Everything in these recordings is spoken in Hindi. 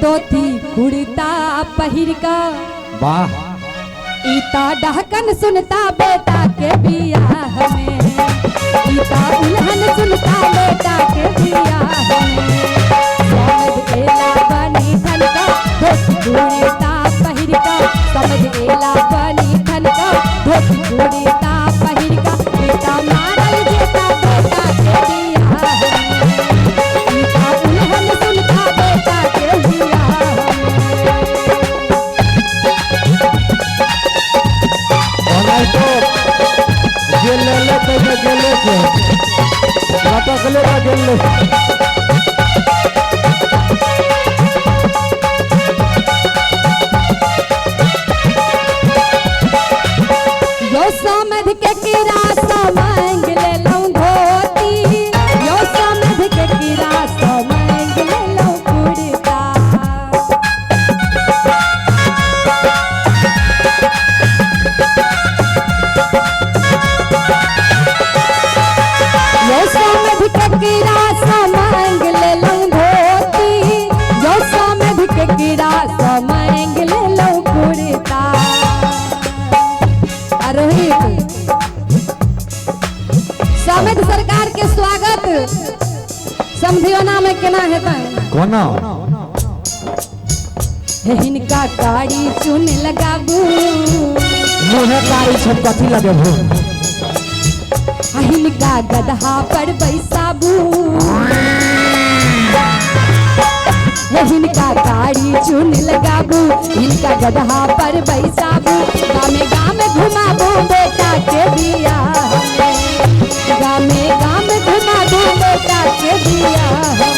धोती कुर्ता पहिर का वाह इता डहकन सुनता बेटा के बियाह में, इता उल्हन सुनता बेटा के बियाह में। समझ एला बनी ठन का धोती कुर्ता पहिर का, समझ एला बनी ठन का धोती कुर्ता पहिर का। इता मारल जेता बेटा के बियाह में, इता उल्हन सुनता बेटा के बियाह गेले गेले नाटकले गेले यो समझ के किरासा मांग ले लऊं धोती, यो समझ के किरासा मांग ले लऊं कुर्ता। यो समझ के किरासा मांग ले लऊं धोती, यो समझ के किरासा मांग ले लऊं कुर्ता। समझ सरकार के स्वागत समझियोना में केना हेता कोना हिनका गाड़ी चुन लगाबू, मुहे कारी सब कथी लगेबू, हिनका गदहा पर बैसाबू। हिनका गाड़ी चुन लगाबू, हिनका गदहा पर बैसाबू। गामे गामे घुमाबू बेटा के बियाह में, गामे गामे घुमाबू बेटा के बियाह में।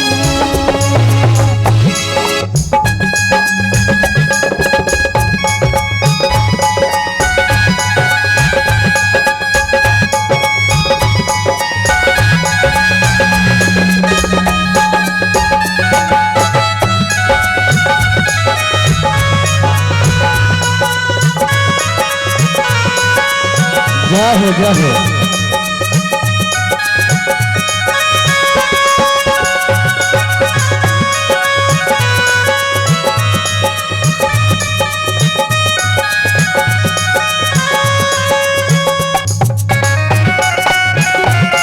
जय हो जय हो।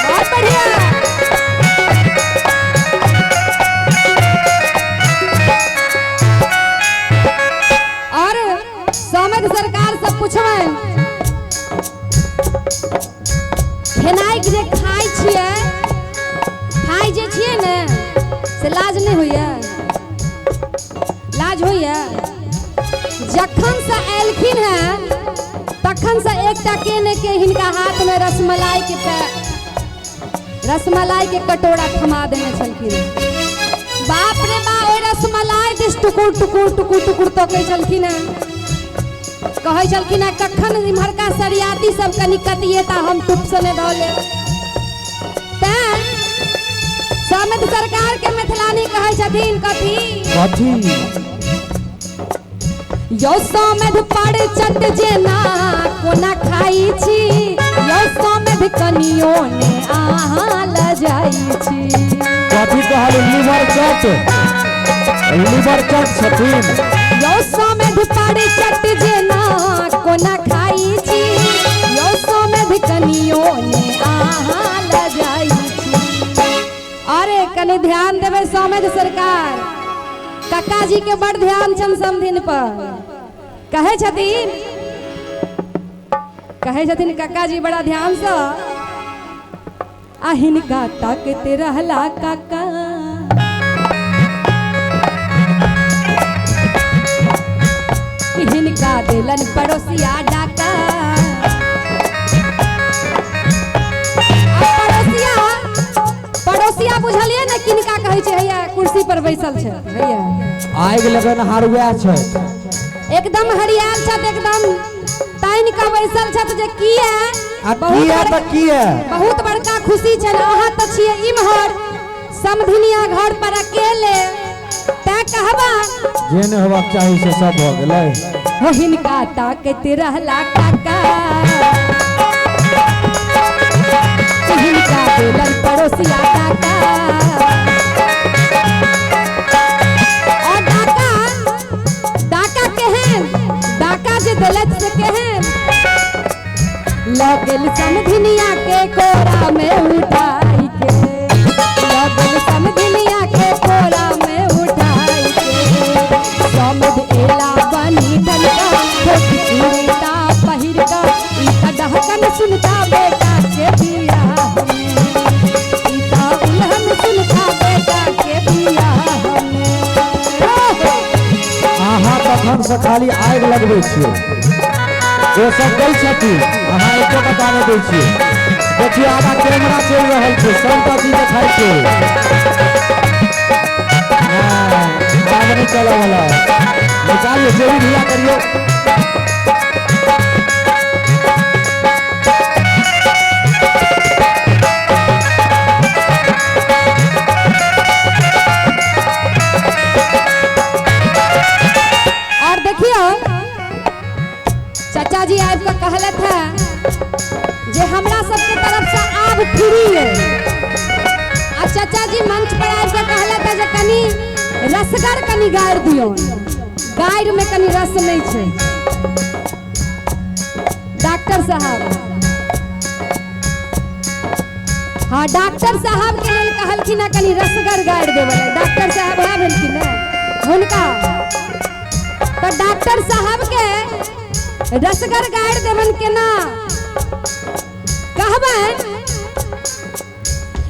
बहुत बढ़िया। और समझ सरकार सब पूछवे खेनाई जे खाई छिए, खाई जे छिए ने से लाज नहीं होइए, लाज होइए। जखन से एलखिन है तखन से एकटा केने के हिनका हाथ में रसमलाई के कटोरा थमा देने छलखिन। बाप रे बा ओइ रसमलाई दिस टुकुर टुकुर टुकुर टुकुर तकै छलखिन है, कहे छलखिन है कखन इम्हरका सरियाती सब कनी कतिएता हम टुप सने धले। समझ सरकार के मिथिलानी कहे छथिन कथी कथी यो समझ पड़ चट जेना कोना खाई छी, यो समझ कनियो ने आहा ल जाई छी। कथी कहल लिवर चट छथिन। यो समझ पड़ चट जेना कोना खाई छी, यो समझ कनियो ने आहा ल जाई छी। अरे कने ध्यान देवे समझ सरकार, काका जी के बड़ ध्यान छन समधिन पर। कहे छथिन काका जी बड़ा ध्यान से हिनका ताकते रहला काका, हिनका दिलन पड़ोसिया डाका। पड़ोसिया बुझलिए न किनका कहै छै, हैया कुर्सी पर बैसल छै, हैया आगि लगन हारुआ छै, एकदम हरियाल छत, एकदम ताइन का बैसल छत जे किए बहुत बड़का खुशी छै। अहाँ त छिए इम्हर समधिनिया घर पर अकेले, तै कहबा जेने होबाक चाही से सब भ गेलै। हो हिनका ताकत रहला काका, हिनका दिलन पड़ोसिया डाका। और डाका लगल समधिनिया के कोरा में उठाई के, लगल समधिनिया के कोरा में उठाई के। समध एला बनी ठनका छोटी चूड़ीता पहिर का, इता डहकन सुनता बेटा के बियाह में, इता उल्हन सुनता बेटा के बियाह में। अहाँ तखन से खाली आगि लगबै छियै, ओ सब दै छथिन, अहाँ एको बता नहि दै छियै। देखियौ आगा कैमरा चलि रहल छै, सबटा चीज देखाइ छै। आग नहीं चलऽ वाला, निकालिए जोड़ी ढीला करियो। और देखियो चाचा जी आब के कहलत है जे हमरा सबके तरफ से आब फ्री है। आ चाचा जी मंच पर आब के कहलत है जे कनी रसगर कनी गाड़ दियो, गाड़ में कनी रस नहीं छै। डॉक्टर साहब, हाँ डॉक्टर साहब के लेल कहलखिन है कनी रसगर गाड़ देबे। डॉक्टर साहब है भेलखिन है हुनका, तो डॉक्टर साहब के रसगर गाड़ देवन केना कहबन।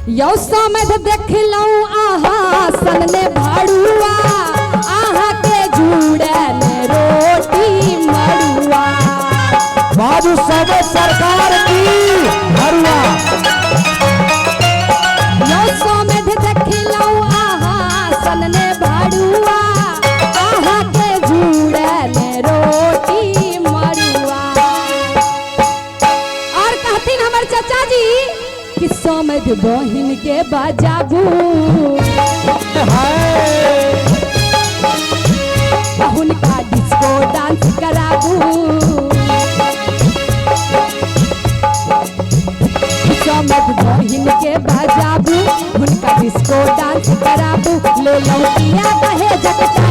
यौ समझ देखलौ आहा सनने भाड़ुआ, आहा के जुड़े में रोटी मड़ुआ। बाबू सब सरकार की हरुआ, यौ समझ देखलौ आहा सनने भाड़ुआ, आहा के जुड़े में रोटी मड़ुआ। और कहथिन हमर चाचा जी कि समझ बहिन के बजाबू, हुनका डिस्को डांस कराबू। समझ बहिन के बजाबू, हुनका डिस्को डांस कराबू। ले लौटिया कहे जगता